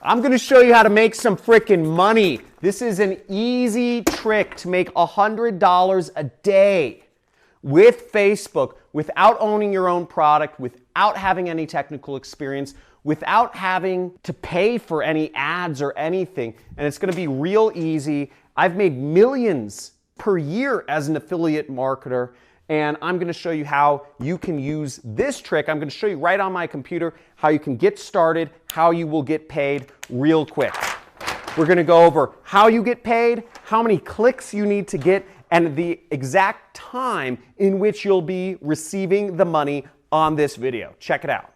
I'm going to show you how to make some freaking money. This is an easy trick to make $100 a day with Facebook without owning your own product, without having any technical experience, without having to pay for any ads or anything. And it's going to be real easy. I've made millions per year as an affiliate marketer, and I'm going to show you how you can use this trick. I'm going to show you right on my computer how you can get started, how you will get paid real quick. We're going to go over how you get paid, how many clicks you need to get, and the exact time in which you'll be receiving the money on this video. Check it out.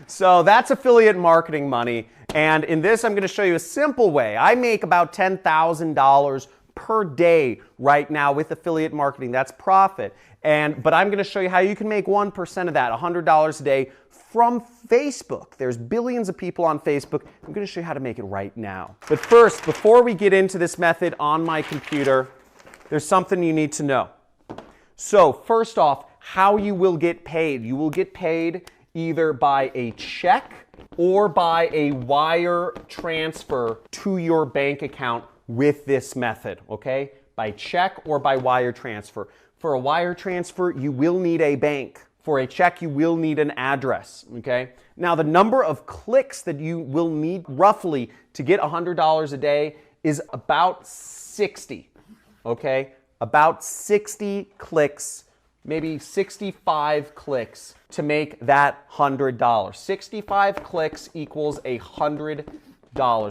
So that's affiliate marketing money, and in this I'm going to show you a simple way. I make about $10,000 per day right now with affiliate marketing. That's profit. But I'm going to show you how you can make 1% of that, $100 a day from Facebook. There's billions of people on Facebook. I'm going to show you how to make it right now. But first, before we get into this method on my computer, there's something you need to know. So first off, how you will get paid. You will get paid either by a check or by a wire transfer to your bank account with this method, okay? By check or by wire transfer. For a wire transfer, you will need a bank. For a check, you will need an address, okay? Now, the number of clicks that you will need roughly to get $100 a day is about 60, okay? About 60 clicks, maybe 65 clicks to make that $100. 65 clicks equals $100.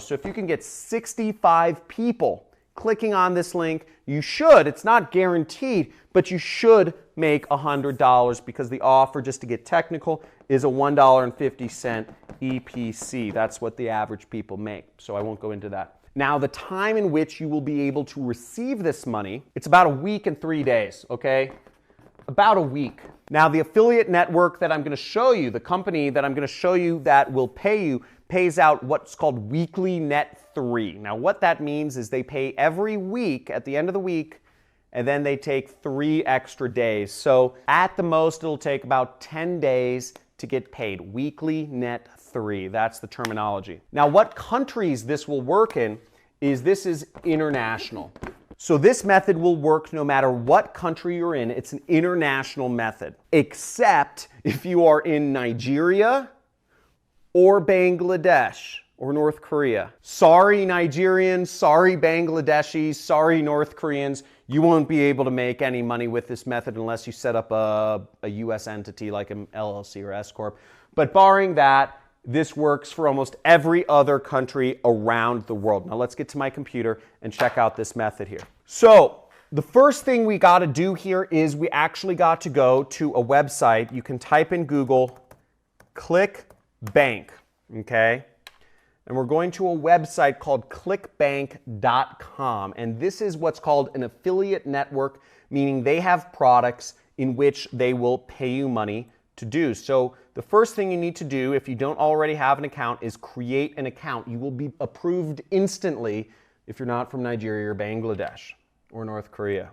So if you can get 65 people clicking on this link, you should, it's not guaranteed, but you should make $100 because the offer, just to get technical, is a $1.50 EPC. That's what the average people make, so I won't go into that. Now, the time in which you will be able to receive this money, it's about a week and 3 days, okay? About a week. Now, the affiliate network that I'm going to show you, the company that I'm going to show you that will pay you, pays out what's called weekly net 3. Now, what that means is they pay every week at the end of the week, and then they take 3 extra days. So at the most, it'll take about 10 days to get paid. Weekly net 3. That's the terminology. Now, what countries this will work in is this is international. So this method will work no matter what country you're in. It's an international method, except if you are in Nigeria or Bangladesh or North Korea. Sorry, Nigerians, sorry, Bangladeshis, sorry, North Koreans. You won't be able to make any money with this method unless you set up a U.S. entity like an LLC or S Corp. But barring that, this works for almost every other country around the world. Now let's get to my computer and check out this method here. So the first thing we got to do here is we actually got to go to a website. You can type in Google, ClickBank, okay? And we're going to a website called clickbank.com. And this is what's called an affiliate network, meaning they have products in which they will pay you money to do. So the first thing you need to do, if you don't already have an account, is create an account. You will be approved instantly if you're not from Nigeria or Bangladesh or North Korea.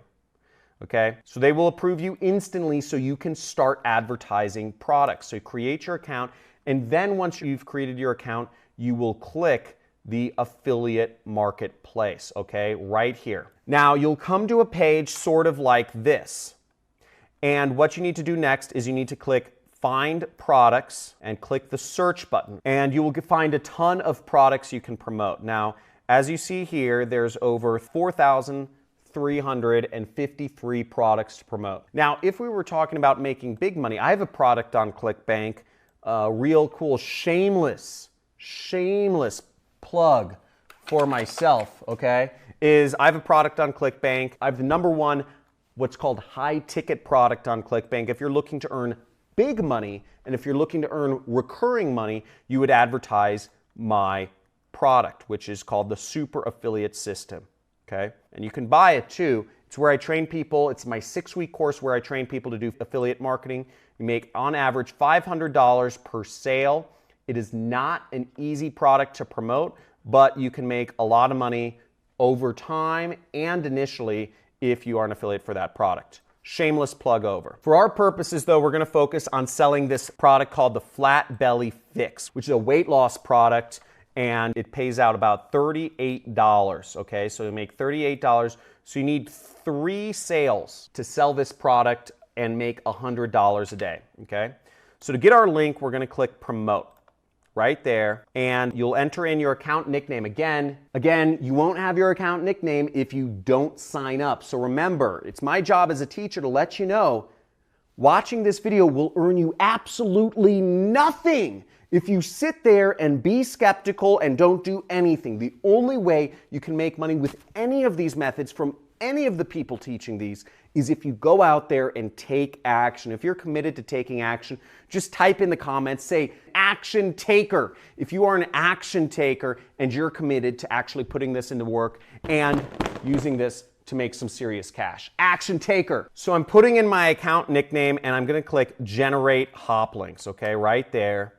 Okay? So they will approve you instantly so you can start advertising products. So create your account, and then once you've created your account, you will click the affiliate marketplace, okay? Right here. Now you'll come to a page sort of like this. And what you need to do next is you need to click Find Products and click the search button. And you will find a ton of products you can promote. Now, as you see here, there's over 4,353 products to promote. Now, if we were talking about making big money, I have a product on ClickBank, real cool, shameless plug for myself, okay, is I have a product on ClickBank. I have the #1 what's called high ticket product on ClickBank. If you're looking to earn big money and if you're looking to earn recurring money, you would advertise my product, which is called the Super Affiliate System, okay? And you can buy it too. It's where I train people. It's my 6-week course where I train people to do affiliate marketing. You make on average $500 per sale. It is not an easy product to promote, but you can make a lot of money over time and initially if you are an affiliate for that product. Shameless plug over. For our purposes though, we're gonna focus on selling this product called the Flat Belly Fix, which is a weight loss product, and it pays out about $38, okay? So you make $38, so you need 3 sales to sell this product and make $100 a day, okay? So to get our link, we're gonna click promote right there, and you'll enter in your account nickname. Again, you won't have your account nickname if you don't sign up. So remember, it's my job as a teacher to let you know, watching this video will earn you absolutely nothing if you sit there and be skeptical and don't do anything. The only way you can make money with any of these methods from any of the people teaching these is if you go out there and take action. If you're committed to taking action, just type in the comments, say action taker. If you are an action taker and you're committed to actually putting this into work and using this to make some serious cash. Action taker. So I'm putting in my account nickname and I'm gonna click generate hop links, okay, right there.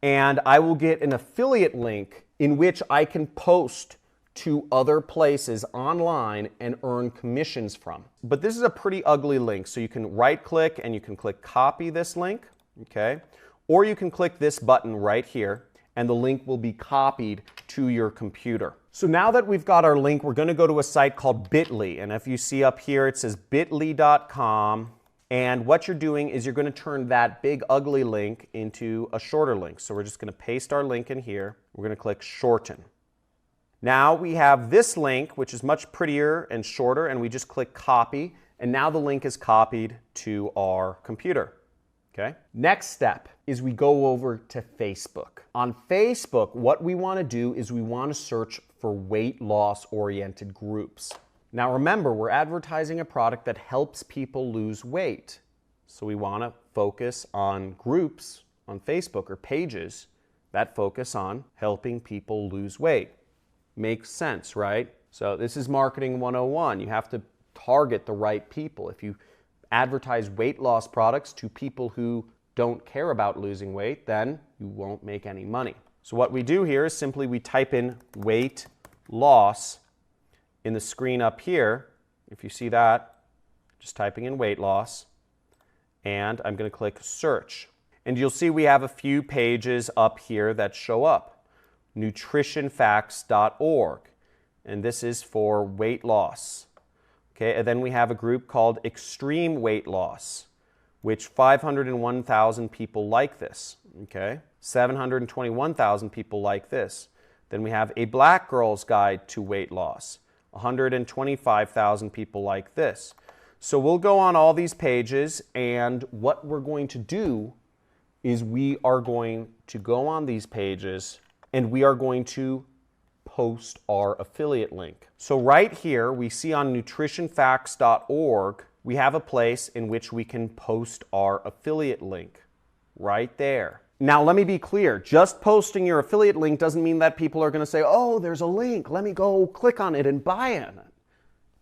And I will get an affiliate link in which I can post to other places online and earn commissions from. But this is a pretty ugly link, so you can right click and you can click copy this link, okay? Or you can click this button right here and the link will be copied to your computer. So now that we've got our link, we're gonna go to a site called Bitly, and if you see up here it says bit.ly.com, and what you're doing is you're gonna turn that big ugly link into a shorter link. So we're just gonna paste our link in here, we're gonna click shorten. Now we have this link, which is much prettier and shorter, and we just click copy, and now the link is copied to our computer, okay? Next step is we go over to Facebook. On Facebook, what we wanna do is we wanna search for weight loss oriented groups. Now remember, we're advertising a product that helps people lose weight. So we wanna focus on groups on Facebook or pages that focus on helping people lose weight. Makes sense, right? So this is marketing 101. You have to target the right people. If you advertise weight loss products to people who don't care about losing weight, then you won't make any money. So what we do here is simply we type in weight loss in the screen up here. If you see that, just typing in weight loss, and I'm going to click search. And you'll see we have a few pages up here that show up. nutritionfacts.org, and this is for weight loss. Okay, and then we have a group called Extreme Weight Loss, which 501,000 people like this. Okay, 721,000 people like this. Then we have A Black Girl's Guide to Weight Loss, 125,000 people like this. So we'll go on all these pages, and what we're going to do is we are going to go on these pages and we are going to post our affiliate link. So right here, we see on nutritionfacts.org, we have a place in which we can post our affiliate link right there. Now, let me be clear. Just posting your affiliate link doesn't mean that people are going to say, oh, there's a link. Let me go click on it and buy it.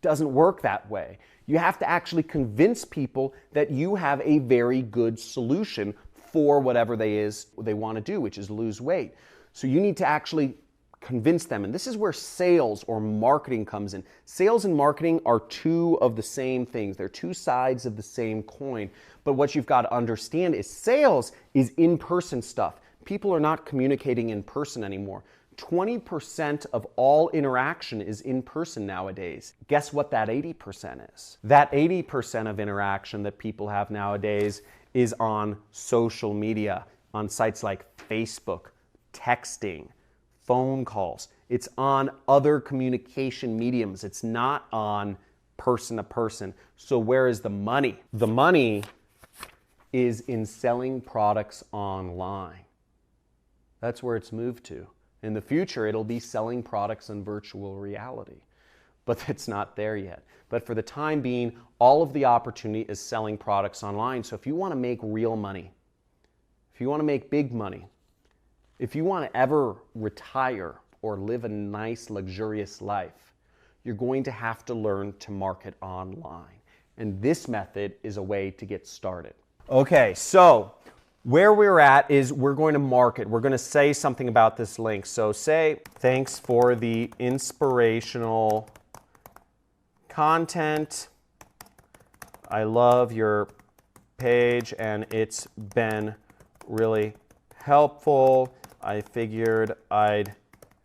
Doesn't work that way. You have to actually convince people that you have a very good solution for whatever they want to do, which is lose weight. So you need to actually convince them. And this is where sales or marketing comes in. Sales and marketing are two of the same things. They're two sides of the same coin. But what you've got to understand is sales is in-person stuff. People are not communicating in person anymore. 20% of all interaction is in person nowadays. Guess what that 80% is? That 80% of interaction that people have nowadays is on social media, on sites like Facebook, texting, phone calls. It's on other communication mediums. It's not on person to person. So where is the money? The money is in selling products online. That's where it's moved to. In the future, it'll be selling products in virtual reality, but it's not there yet. But for the time being, all of the opportunity is selling products online. So if you want to make real money, if you want to make big money, if you want to ever retire or live a nice, luxurious life, you're going to have to learn to market online. And this method is a way to get started. Okay, so where we're at is we're going to market. We're going to say something about this link. So say, thanks for the inspirational content. I love your page and it's been really helpful. I figured I'd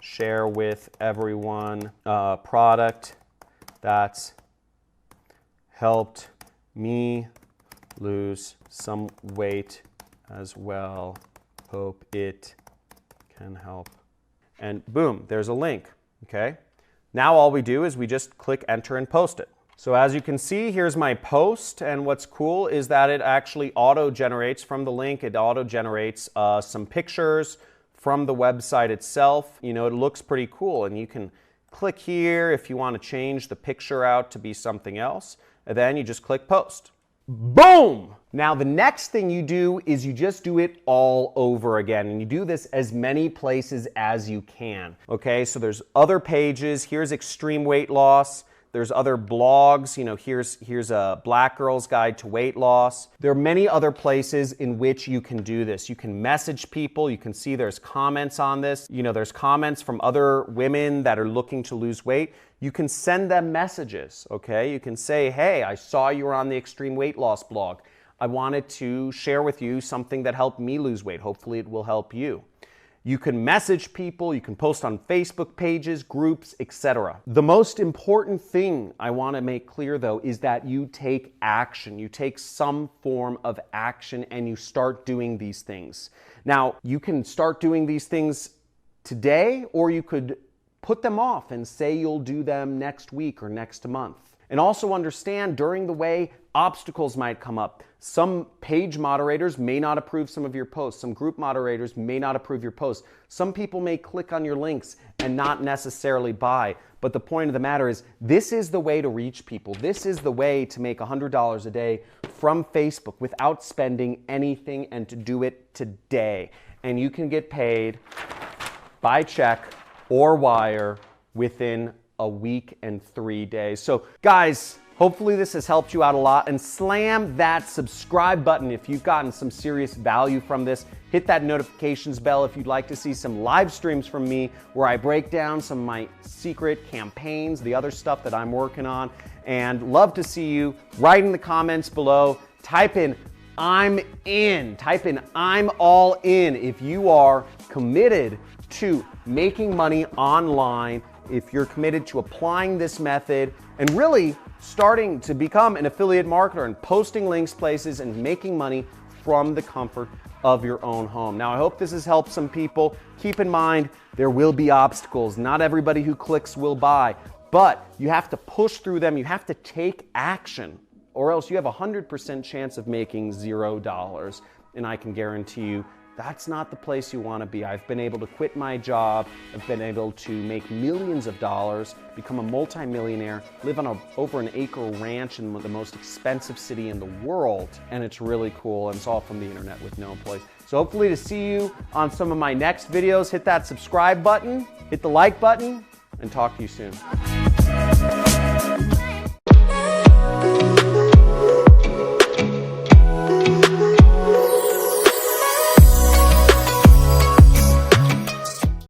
share with everyone a product that's helped me lose some weight as well. Hope it can help. And boom, there's a link, okay? Now all we do is we just click enter and post it. So as you can see, here's my post, and what's cool is that it actually auto-generates from the link. It auto-generates some pictures from the website itself. You know, it looks pretty cool, and you can click here if you want to change the picture out to be something else, and then you just click post. Boom! Now the next thing you do is you just do it all over again, and you do this as many places as you can. Okay, so there's other pages. Here's extreme weight loss. There's other blogs, you know, here's a Black Girl's Guide to Weight Loss. There are many other places in which you can do this. You can message people. You can see there's comments on this. You know, there's comments from other women that are looking to lose weight. You can send them messages, okay? You can say, hey, I saw you were on the Extreme Weight Loss blog. I wanted to share with you something that helped me lose weight. Hopefully it will help you. You can message people, you can post on Facebook pages, groups, etc. The most important thing I want to make clear though is that you take action. You take some form of action and you start doing these things. Now, you can start doing these things today, or you could put them off and say you'll do them next week or next month. And also understand during the way, obstacles might come up. Some page moderators may not approve some of your posts. Some group moderators may not approve your posts. Some people may click on your links and not necessarily buy. But the point of the matter is, this is the way to reach people. This is the way to make $100 a day from Facebook without spending anything, and to do it today. And you can get paid by check or wire within a week and 3 days. So guys, hopefully this has helped you out a lot, and slam that subscribe button if you've gotten some serious value from this. Hit that notifications bell if you'd like to see some live streams from me where I break down some of my secret campaigns, the other stuff that I'm working on, and love to see you. Write in the comments below, type in I'm in, type in I'm all in if you are committed to making money online, if you're committed to applying this method and really starting to become an affiliate marketer and posting links places and making money from the comfort of your own home. Now, I hope this has helped some people. Keep in mind, there will be obstacles. Not everybody who clicks will buy, but you have to push through them. You have to take action, or else you have a 100% chance of making $0. And I can guarantee you, that's not the place you want to be. I've been able to quit my job. I've been able to make millions of dollars, become a multimillionaire, live on over an acre ranch in the most expensive city in the world. And it's really cool. And it's all from the internet with no employees. So hopefully to see you on some of my next videos. Hit that subscribe button, hit the like button, and talk to you soon.